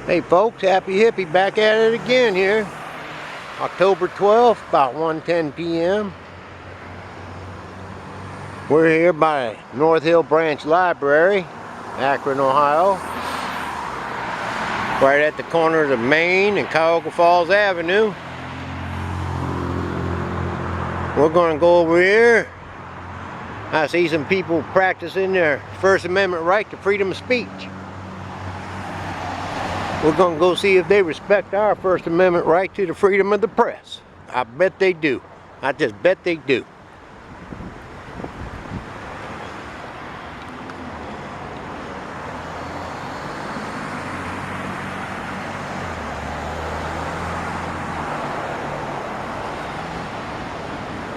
Hey folks, Happy Hippie back at it again here. October 12th, about 1:10 p.m. We're here by North Hill Branch Library, Akron, Ohio. Right at the corners of Main and Cuyahoga Falls Avenue. We're going to go over here. I see some people practicing their First Amendment right to freedom of speech. We're going to go see if they respect our First Amendment right to the freedom of the press. I bet they do. I just bet they do.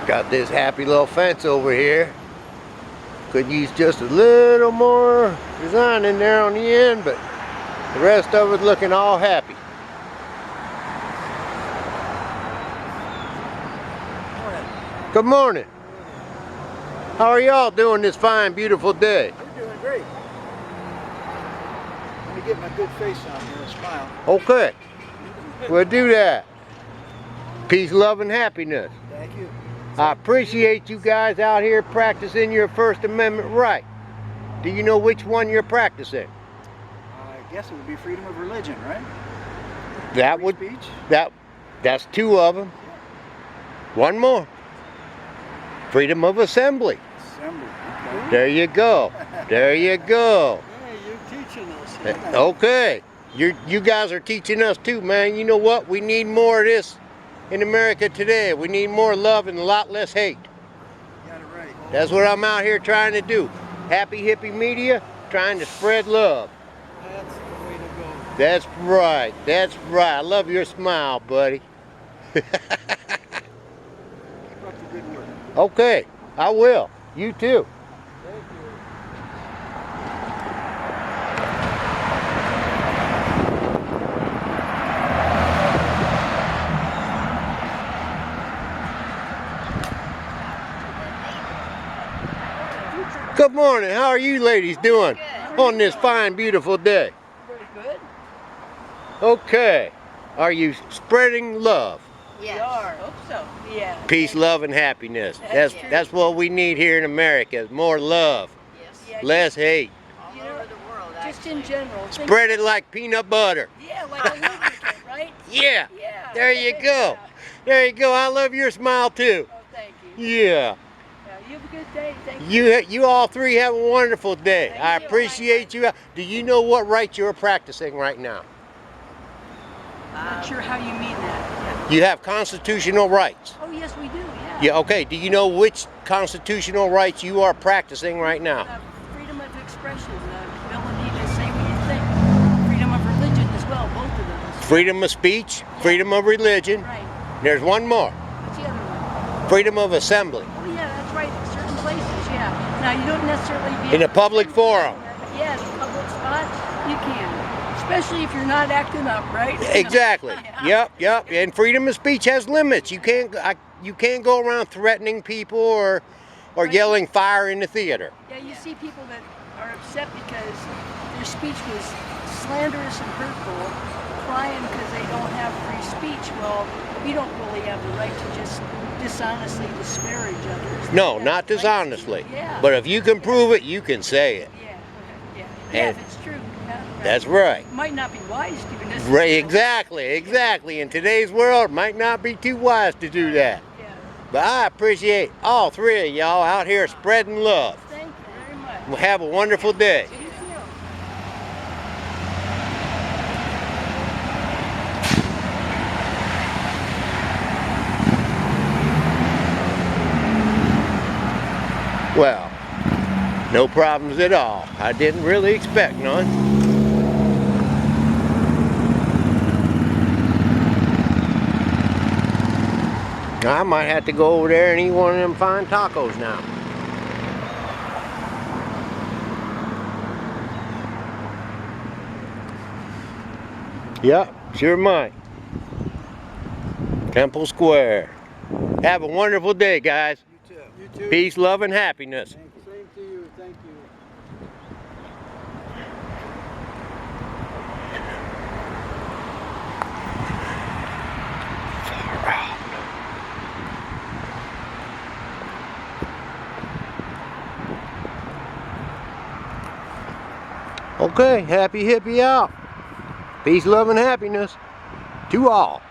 Got this happy little fence over here. Could use just a little more design in there on the end, but the rest of it looking all happy. Good morning. How are y'all doing this fine, beautiful day? We're doing great. Let me get my good face on here and smile. Okay. We'll do that. Peace, love, and happiness. Thank you. I appreciate you guys out here practicing your First Amendment right. Do you know which one you're practicing? I guess it would be freedom of religion, right? That Free would speech? that's two of them. One more. Freedom of assembly. Assembly. Okay. There you go. There you go. Hey, you're teaching us. Okay. You guys are teaching us too, man. You know what? We need more of this in America today. We need more love and a lot less hate. Got it right. That's what I'm out here trying to do. Happy Hippie Media, trying to spread love. That's the way to go. That's right. That's right. I love your smile, buddy. Keep up the good work. Okay, I will. You too. Thank you. Good morning. How are you ladies doing on this fine, beautiful day? Pretty good. Okay. Are you spreading love? Yes. We are. Hope so. Yeah. Peace, love, and happiness. That's what we need here in America. Is more love, Yes. less hate. All over the world. Just in general. Spread it like peanut butter. Yeah, like a lubricant, right? Yeah. Yeah. There you go. There you go. I love your smile too. Oh, thank you. Yeah. You have a good day. Thank you. You all three have a wonderful day. Thank I you. appreciate you. Do you know what right you're practicing right now? Not sure how you mean that. You have constitutional rights. Oh, yes, we do. Yeah. Yeah, okay. Do you know which constitutional rights you are practicing right now? Freedom of expression, the ability to say what you think. Freedom of religion as well, both of those. Freedom of speech, freedom of religion. Right. There's one more. What's the other one? Freedom of assembly. Oh, yeah, that's right. In certain places, yeah. Now, you don't necessarily be In a public forum. Yes, public spot, you can. Especially if you're not acting up, right? Exactly. Yeah. Yep. And freedom of speech has limits. You can't go around threatening people or Right. yelling fire in the theater. Yeah, you see people that are upset because their speech was slanderous and hurtful, crying because they don't have free speech. Well, we don't really have the right to just dishonestly disparage others. No, That's not right. dishonestly. Yeah. But if you can prove it, you can say it. Yeah. And if it's true. Yeah, That's right. It might not be wise doing this. Right, exactly. In today's world, it might not be too wise to do that. Yeah. But I appreciate all three of y'all out here spreading love. Thank you very much. Well, have a wonderful day. You too. Well, no problems at all. I didn't really expect none. I might have to go over there and eat one of them fine tacos now. Yep, sure might. Temple Square. Have a wonderful day, guys. You too. You too. Peace, love, and happiness. Thank you. Same to you. Thank you. Okay, happy hippie out. Peace, love, and happiness to all.